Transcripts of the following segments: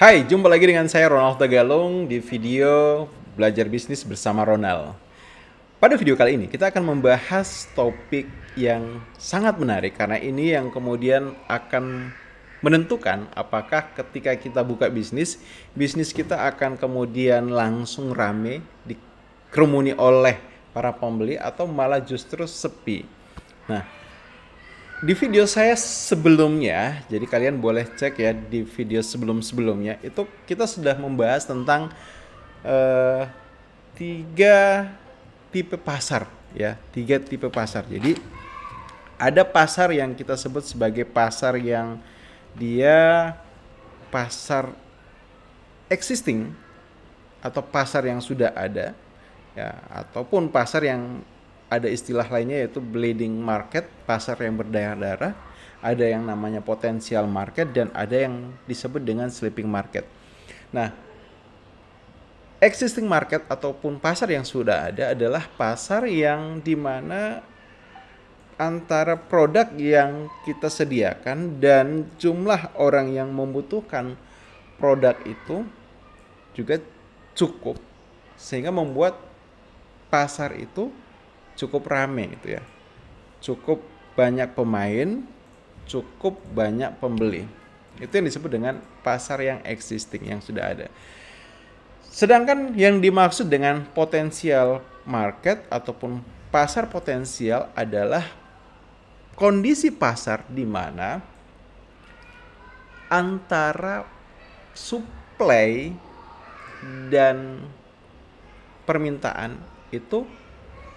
Hai, jumpa lagi dengan saya Ronald Tagalung di video Belajar Bisnis bersama Ronald. Pada video kali ini kita akan membahas topik yang sangat menarik karena ini yang kemudian akan menentukan apakah ketika kita buka bisnis, bisnis kita akan kemudian langsung rame, dikerumuni oleh para pembeli atau malah justru sepi. Nah, di video saya sebelumnya, jadi kalian boleh cek ya di video sebelum-sebelumnya, itu kita sudah membahas tentang eh, tiga tipe pasar ya, tiga tipe pasar. Jadi ada pasar yang kita sebut sebagai pasar yang dia pasar existing atau pasar yang sudah ada ya, ataupun pasar yang ada istilah lainnya yaitu bleeding market, pasar yang berdarah-darah, ada yang namanya potential market, dan ada yang disebut dengan sleeping market. Nah, existing market ataupun pasar yang sudah ada adalah pasar yang dimana antara produk yang kita sediakan dan jumlah orang yang membutuhkan produk itu juga cukup, sehingga membuat pasar itu cukup rame gitu ya. Cukup banyak pemain, cukup banyak pembeli. Itu yang disebut dengan pasar yang existing, yang sudah ada. Sedangkan yang dimaksud dengan potensial market ataupun pasar potensial adalah kondisi pasar di mana antara supply dan permintaan itu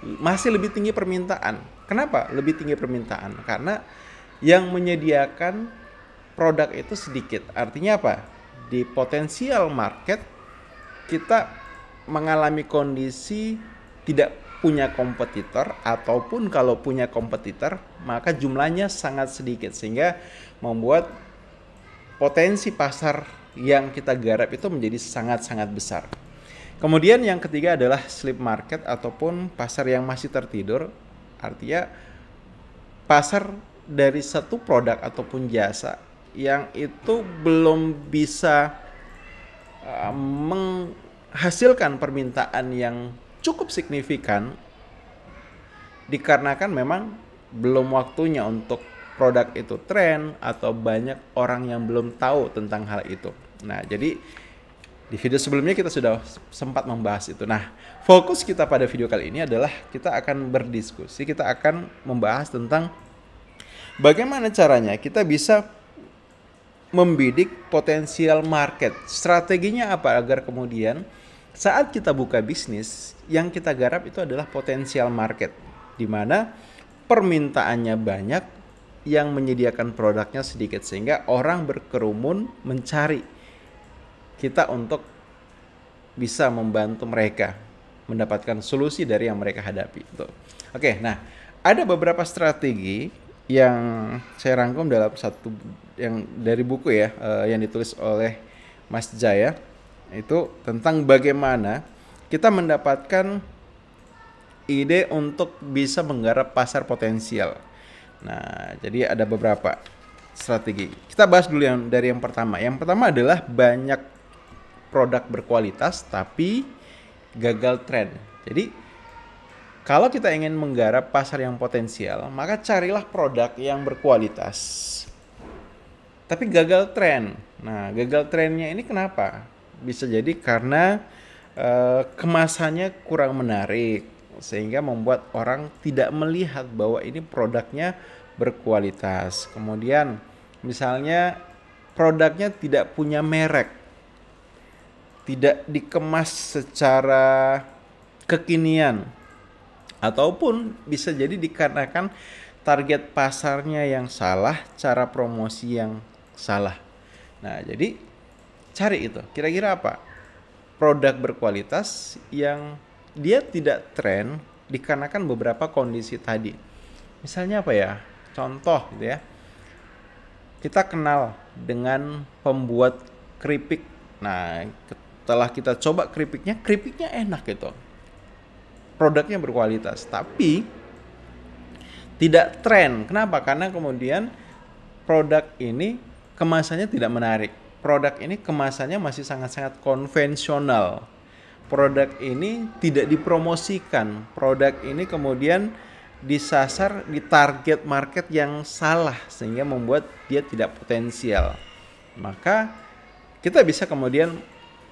masih lebih tinggi permintaan. Kenapa lebih tinggi permintaan? Karena yang menyediakan produk itu sedikit. Artinya apa? Di potensial market kita mengalami kondisi tidak punya kompetitor, ataupun kalau punya kompetitor maka jumlahnya sangat sedikit, sehingga membuat potensi pasar yang kita garap itu menjadi sangat-sangat besar. Kemudian yang ketiga adalah sleep market ataupun pasar yang masih tertidur. Artinya pasar dari satu produk ataupun jasa yang itu belum bisa menghasilkan permintaan yang cukup signifikan, dikarenakan memang belum waktunya untuk produk itu tren atau banyak orang yang belum tahu tentang hal itu. Nah, jadi di video sebelumnya kita sudah sempat membahas itu. Nah, fokus kita pada video kali ini adalah kita akan berdiskusi, kita akan membahas tentang bagaimana caranya kita bisa membidik potensial market. Strateginya apa agar kemudian saat kita buka bisnis, yang kita garap itu adalah potensial market, di mana permintaannya banyak, yang menyediakan produknya sedikit, sehingga orang berkerumun mencari kita untuk bisa membantu mereka mendapatkan solusi dari yang mereka hadapi. Oke, nah ada beberapa strategi yang saya rangkum dalam satu yang dari buku ya, yang ditulis oleh Mas Jaya, itu tentang bagaimana kita mendapatkan ide untuk bisa menggarap pasar potensial. Nah, jadi ada beberapa strategi. Kita bahas dulu yang dari yang pertama. Yang pertama adalah banyak produk berkualitas tapi gagal tren. Jadi kalau kita ingin menggarap pasar yang potensial, maka carilah produk yang berkualitas tapi gagal tren. Nah, gagal trennya ini kenapa? Bisa jadi karena kemasannya kurang menarik, sehingga membuat orang tidak melihat bahwa ini produknya berkualitas. Kemudian misalnya produknya tidak punya merek, tidak dikemas secara kekinian, ataupun bisa jadi dikarenakan target pasarnya yang salah, cara promosi yang salah. Nah, jadi cari itu. Kira-kira apa? Produk berkualitas yang dia tidak tren dikarenakan beberapa kondisi tadi. Misalnya apa ya? Contoh gitu ya. Kita kenal dengan pembuat keripik. Nah, setelah kita coba keripiknya enak gitu. Produknya berkualitas, tapi tidak tren. Kenapa? Karena kemudian produk ini kemasannya tidak menarik. produk ini kemasannya masih sangat-sangat konvensional. Produk ini tidak dipromosikan. Produk ini kemudian disasar di target market yang salah sehingga membuat dia tidak potensial. Maka kita bisa kemudian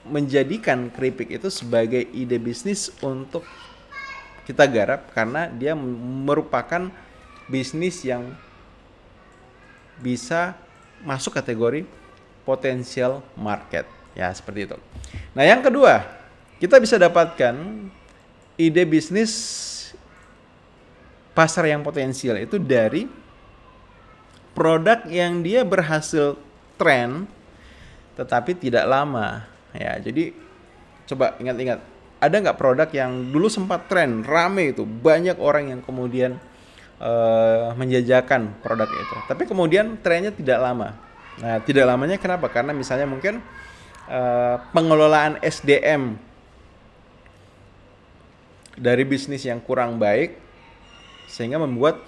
menjadikan keripik itu sebagai ide bisnis untuk kita garap karena dia merupakan bisnis yang bisa masuk kategori potensial market. Ya, seperti itu. Nah, yang kedua, kita bisa dapatkan ide bisnis pasar yang potensial itu dari produk yang dia berhasil tren tetapi tidak lama. Ya, jadi coba ingat-ingat, ada nggak produk yang dulu sempat tren, rame itu, banyak orang yang kemudian menjajakan produk itu, tapi kemudian trennya tidak lama. Nah, tidak lamanya kenapa? Karena misalnya mungkin pengelolaan SDM dari bisnis yang kurang baik sehingga membuat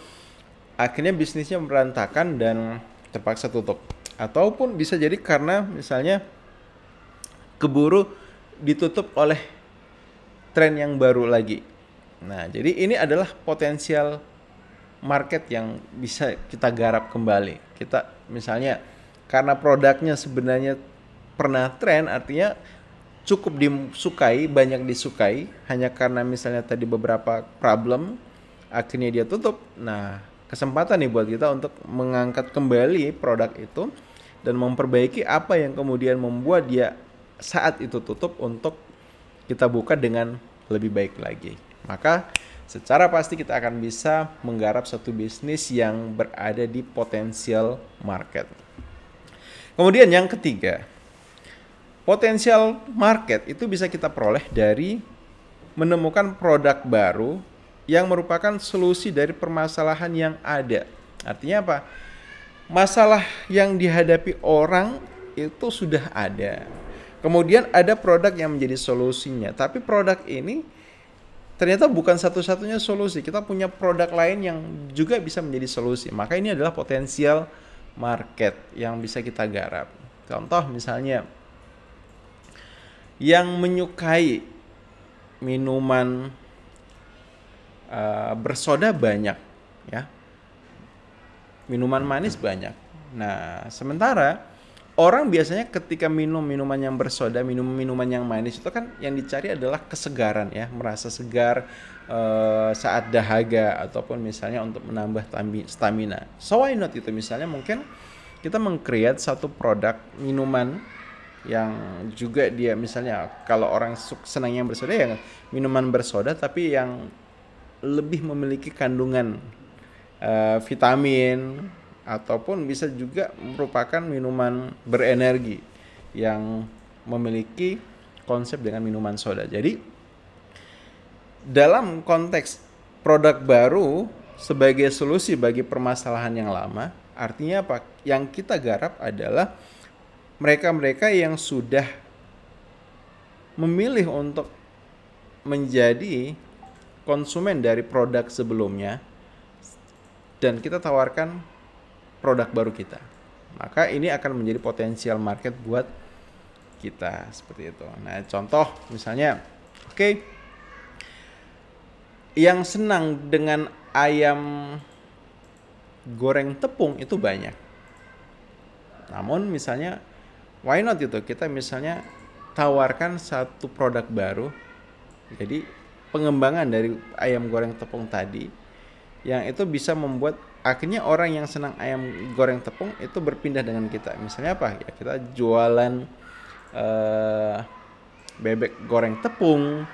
akhirnya bisnisnya berantakan dan terpaksa tutup. Ataupun bisa jadi karena misalnya keburu ditutup oleh tren yang baru lagi. Nah, jadi ini adalah potensial market yang bisa kita garap kembali. Kita misalnya karena produknya sebenarnya pernah tren, artinya cukup disukai, banyak disukai, hanya karena misalnya tadi beberapa problem akhirnya dia tutup. Nah, kesempatan nih buat kita untuk mengangkat kembali produk itu dan memperbaiki apa yang kemudian membuat dia saat itu tutup untuk kita buka dengan lebih baik lagi. Maka secara pasti kita akan bisa menggarap satu bisnis yang berada di potensial market. Kemudian yang ketiga, potensial market itu bisa kita peroleh dari menemukan produk baru yang merupakan solusi dari permasalahan yang ada. Artinya apa? Masalah yang dihadapi orang itu sudah ada. Kemudian ada produk yang menjadi solusinya. Tapi produk ini ternyata bukan satu-satunya solusi. Kita punya produk lain yang juga bisa menjadi solusi. Maka ini adalah potensial market yang bisa kita garap. Contoh misalnya yang menyukai minuman bersoda banyak, ya, minuman manis banyak. Nah, sementara orang biasanya ketika minum minuman yang bersoda, minum minuman yang manis itu kan yang dicari adalah kesegaran, ya, merasa segar saat dahaga ataupun misalnya untuk menambah stamina. So why not itu misalnya mungkin kita meng-create satu produk minuman yang juga dia misalnya kalau orang senangnya bersoda ya minuman bersoda tapi yang lebih memiliki kandungan vitamin ataupun bisa juga merupakan minuman berenergi yang memiliki konsep dengan minuman soda. Jadi dalam konteks produk baru sebagai solusi bagi permasalahan yang lama, artinya apa? Yang kita garap adalah mereka-mereka yang sudah memilih untuk menjadi konsumen dari produk sebelumnya dan kita tawarkan produk baru kita. Maka ini akan menjadi potensial market buat kita seperti itu. Nah, contoh misalnya, yang senang dengan ayam goreng tepung itu banyak. Namun misalnya why not itu kita misalnya tawarkan satu produk baru. Jadi pengembangan dari ayam goreng tepung tadi yang itu bisa membuat akhirnya orang yang senang ayam goreng tepung itu berpindah dengan kita. Misalnya apa? Ya kita jualan bebek goreng tepung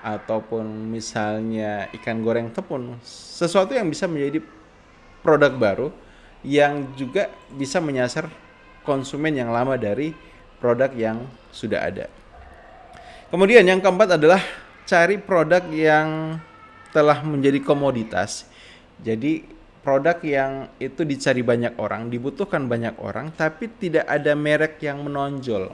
ataupun misalnya ikan goreng tepung. Sesuatu yang bisa menjadi produk baru yang juga bisa menyasar konsumen yang lama dari produk yang sudah ada. Kemudian yang keempat adalah cari produk yang telah menjadi komoditas. Jadi produk yang itu dicari banyak orang, dibutuhkan banyak orang, tapi tidak ada merek yang menonjol.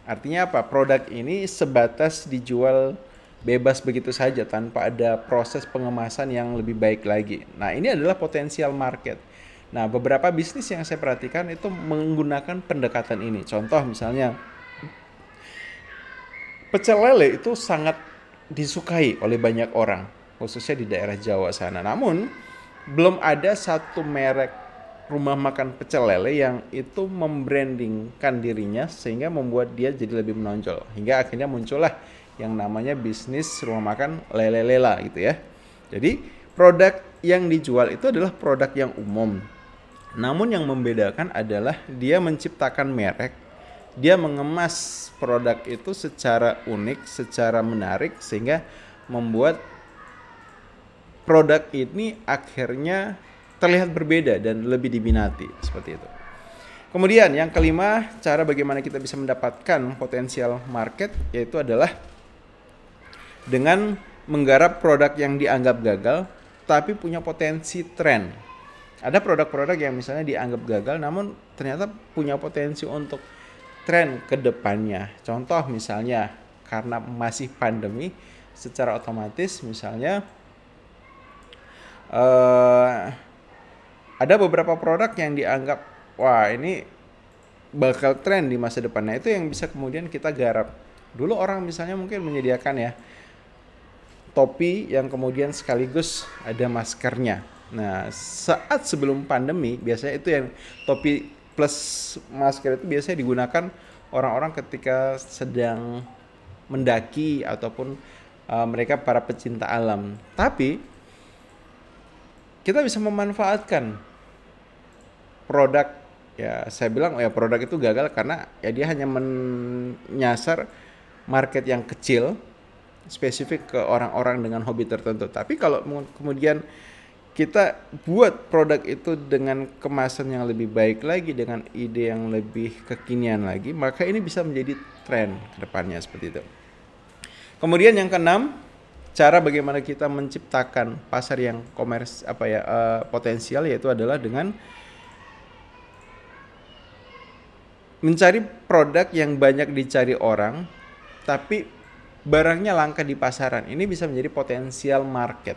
Artinya apa? Produk ini sebatas dijual bebas begitu saja tanpa ada proses pengemasan yang lebih baik lagi. Nah, ini adalah potensial market. Nah, beberapa bisnis yang saya perhatikan itu menggunakan pendekatan ini. Contoh misalnya, pecel lele itu sangat disukai oleh banyak orang, khususnya di daerah Jawa sana. Namun, belum ada satu merek rumah makan pecel lele yang itu membrandingkan dirinya sehingga membuat dia jadi lebih menonjol. Hingga akhirnya muncullah yang namanya bisnis rumah makan Lele Lela gitu ya. Jadi, produk yang dijual itu adalah produk yang umum. Namun yang membedakan adalah dia menciptakan merek, dia mengemas produk itu secara unik, secara menarik sehingga membuat produk ini akhirnya terlihat berbeda dan lebih diminati seperti itu. Kemudian yang kelima, cara bagaimana kita bisa mendapatkan potensial market yaitu adalah dengan menggarap produk yang dianggap gagal tapi punya potensi tren. Ada produk-produk yang misalnya dianggap gagal namun ternyata punya potensi untuk tren ke depannya. Contoh misalnya karena masih pandemi, secara otomatis misalnya ada beberapa produk yang dianggap wah ini bakal tren di masa depan. Nah, itu yang bisa kemudian kita garap. Dulu orang misalnya mungkin menyediakan ya topi yang kemudian sekaligus ada maskernya. Nah, saat sebelum pandemi biasanya itu yang topi plus masker itu biasanya digunakan orang-orang ketika sedang mendaki ataupun mereka para pecinta alam. Tapi kita bisa memanfaatkan produk, ya saya bilang ya produk itu gagal karena ya dia hanya menyasar market yang kecil, spesifik ke orang-orang dengan hobi tertentu. Tapi kalau kemudian kita buat produk itu dengan kemasan yang lebih baik lagi, dengan ide yang lebih kekinian lagi, maka ini bisa menjadi tren ke depannya seperti itu. Kemudian yang keenam, cara bagaimana kita menciptakan pasar yang potensial yaitu adalah dengan mencari produk yang banyak dicari orang, tapi barangnya langka di pasaran. Ini bisa menjadi potensial market.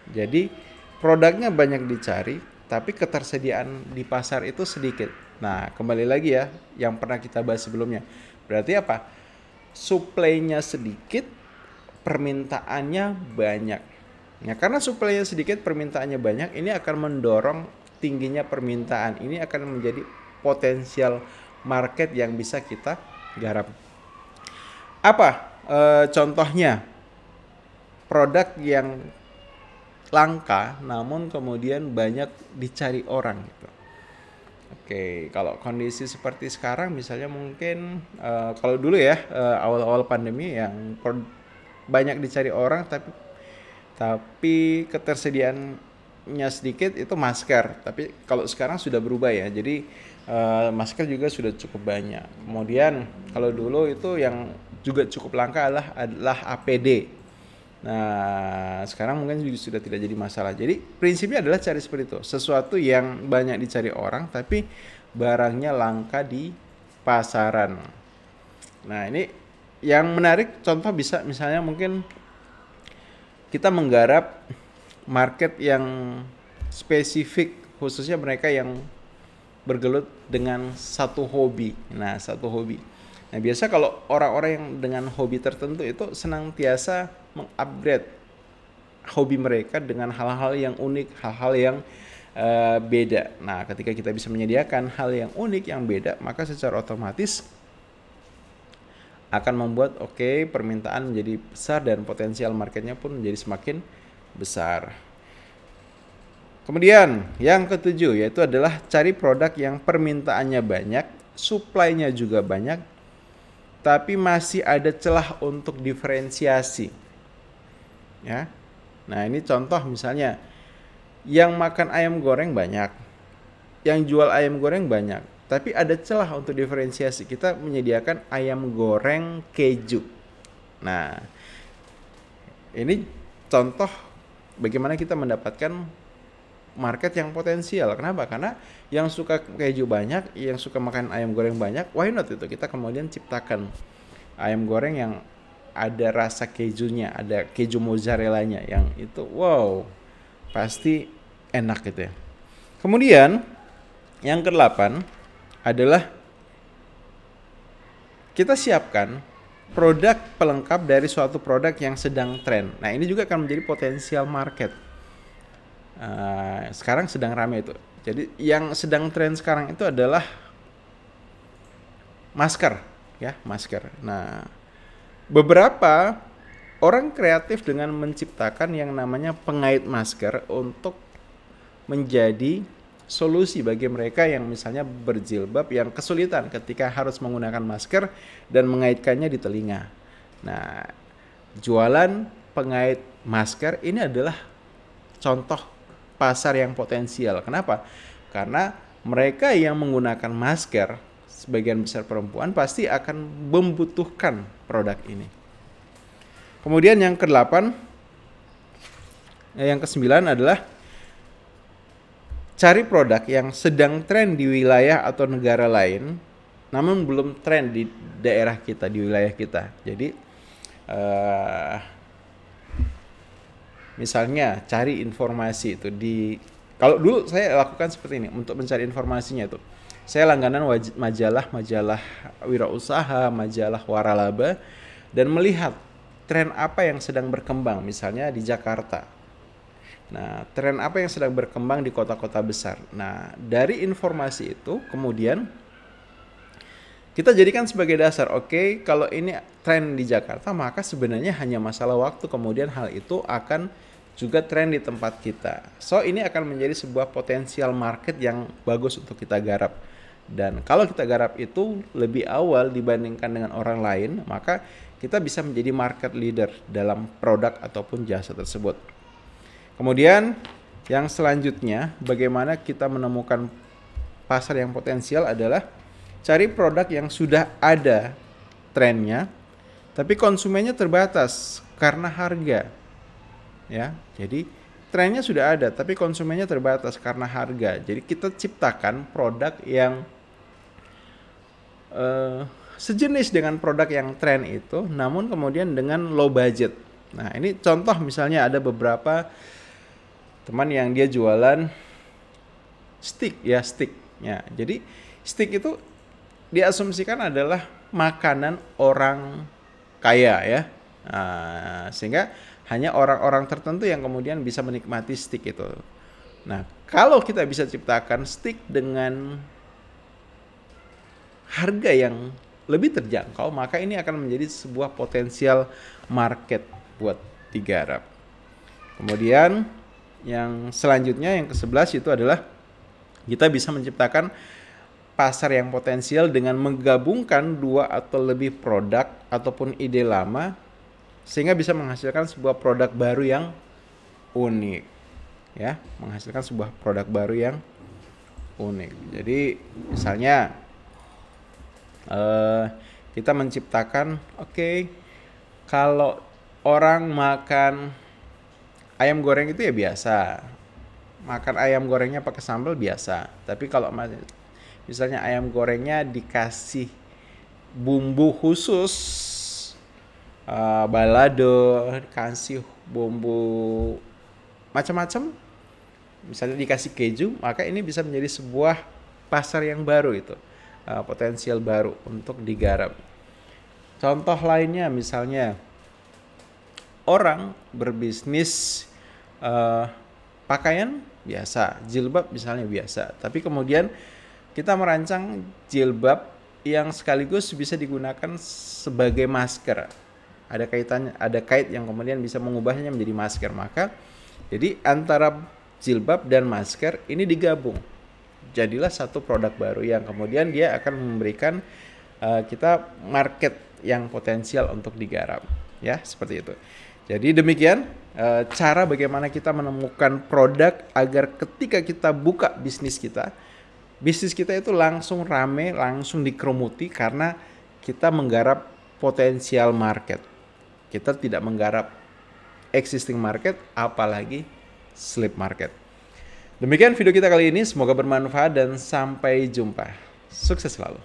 Jadi produknya banyak dicari, tapi ketersediaan di pasar itu sedikit. Nah, kembali lagi ya, yang pernah kita bahas sebelumnya. Berarti apa? Supply-nya sedikit, permintaannya banyak. Nah, karena supply-nya sedikit, permintaannya banyak, ini akan mendorong tingginya permintaan. Ini akan menjadi potensial market yang bisa kita garap. Apa contohnya? Produk yang langka namun kemudian banyak dicari orang gitu. Oke, kalau kondisi seperti sekarang misalnya mungkin kalau dulu ya awal-awal pandemi yang banyak dicari orang tapi ketersediaannya sedikit itu masker. Tapi kalau sekarang sudah berubah ya. Jadi masker juga sudah cukup banyak. Kemudian kalau dulu itu yang juga cukup langka adalah APD. Nah, sekarang mungkin sudah tidak jadi masalah. Jadi prinsipnya adalah cari seperti itu. Sesuatu yang banyak dicari orang tapi barangnya langka di pasaran. Nah, ini yang menarik contoh bisa misalnya mungkin kita menggarap market yang spesifik, khususnya mereka yang bergelut dengan satu hobi. Nah, satu hobi. Nah, biasa kalau orang-orang yang dengan hobi tertentu itu senantiasa mengupgrade hobi mereka dengan hal-hal yang unik, hal-hal yang beda. Nah, ketika kita bisa menyediakan hal yang unik, yang beda, maka secara otomatis akan membuat permintaan menjadi besar dan potensial marketnya pun menjadi semakin besar. Kemudian yang ketujuh yaitu adalah cari produk yang permintaannya banyak, supply-nya juga banyak, tapi masih ada celah untuk diferensiasi. Ya. Nah, ini contoh misalnya yang makan ayam goreng banyak, yang jual ayam goreng banyak, tapi ada celah untuk diferensiasi. Kita menyediakan ayam goreng keju. Nah, ini contoh bagaimana kita mendapatkan market yang potensial. Kenapa? Karena yang suka keju banyak, yang suka makan ayam goreng banyak, why not itu? Kita kemudian ciptakan ayam goreng yang ada rasa kejunya, ada keju mozzarellanya yang itu wow, pasti enak gitu ya. Kemudian yang ke-8 adalah kita siapkan produk pelengkap dari suatu produk yang sedang tren. Nah, ini juga akan menjadi potensial market. Sekarang sedang ramai itu. Jadi yang sedang tren sekarang itu adalah masker, ya, masker. Nah, beberapa orang kreatif dengan menciptakan yang namanya pengait masker untuk menjadi solusi bagi mereka yang misalnya berjilbab yang kesulitan ketika harus menggunakan masker dan mengaitkannya di telinga. Nah, jualan pengait masker ini adalah contoh pasar yang potensial. Kenapa? Karena mereka yang menggunakan masker, sebagian besar perempuan, pasti akan membutuhkan produk ini. Kemudian yang ke-8, yang ke-9 adalah cari produk yang sedang tren di wilayah atau negara lain, namun belum tren di daerah kita, di wilayah kita. Jadi, misalnya cari informasi itu kalau dulu saya lakukan seperti ini untuk mencari informasinya itu. Saya langganan majalah wirausaha, majalah waralaba, dan melihat tren apa yang sedang berkembang, misalnya di Jakarta. Nah, tren apa yang sedang berkembang di kota-kota besar. Nah, dari informasi itu kemudian kita jadikan sebagai dasar. Oke, kalau ini tren di Jakarta, maka sebenarnya hanya masalah waktu kemudian hal itu akan juga tren di tempat kita. So, ini akan menjadi sebuah potensial market yang bagus untuk kita garap. Dan kalau kita garap itu lebih awal dibandingkan dengan orang lain, maka kita bisa menjadi market leader dalam produk ataupun jasa tersebut. Kemudian yang selanjutnya, bagaimana kita menemukan pasar yang potensial adalah cari produk yang sudah ada trennya, tapi konsumennya terbatas karena harga. Ya, jadi trennya sudah ada, tapi konsumennya terbatas karena harga. Jadi kita ciptakan produk yang sejenis dengan produk yang tren itu, namun kemudian dengan low budget. Nah, ini contoh misalnya ada beberapa teman yang dia jualan stick. Jadi stick itu diasumsikan adalah makanan orang kaya, ya. Sehingga hanya orang-orang tertentu yang kemudian bisa menikmati stick itu. Nah, kalau kita bisa ciptakan stick dengan harga yang lebih terjangkau, maka ini akan menjadi sebuah potensial market buat digarap. Kemudian yang selanjutnya, yang ke-11 itu adalah kita bisa menciptakan pasar yang potensial dengan menggabungkan 2 atau lebih produk ataupun ide lama sehingga bisa menghasilkan sebuah produk baru yang unik. Ya, menghasilkan sebuah produk baru yang unik. Jadi misalnya kita menciptakan, kalau orang makan ayam goreng itu ya biasa, makan ayam gorengnya pakai sambal biasa. Tapi kalau misalnya ayam gorengnya dikasih bumbu khusus, balado, dikasih bumbu macam-macam, misalnya dikasih keju, maka ini bisa menjadi sebuah pasar yang baru itu, potensial baru untuk digarap. Contoh lainnya misalnya orang berbisnis pakaian biasa, jilbab misalnya biasa, tapi kemudian kita merancang jilbab yang sekaligus bisa digunakan sebagai masker. Ada kait yang kemudian bisa mengubahnya menjadi masker. Maka jadi antara jilbab dan masker ini digabung, jadilah satu produk baru yang kemudian dia akan memberikan kita market yang potensial untuk digarap, ya, seperti itu. Jadi demikian cara bagaimana kita menemukan produk agar ketika kita buka bisnis kita itu langsung rame, langsung dikerumuti karena kita menggarap potensial market. Kita tidak menggarap existing market, apalagi sleep market. Demikian video kita kali ini, semoga bermanfaat dan sampai jumpa. Sukses selalu.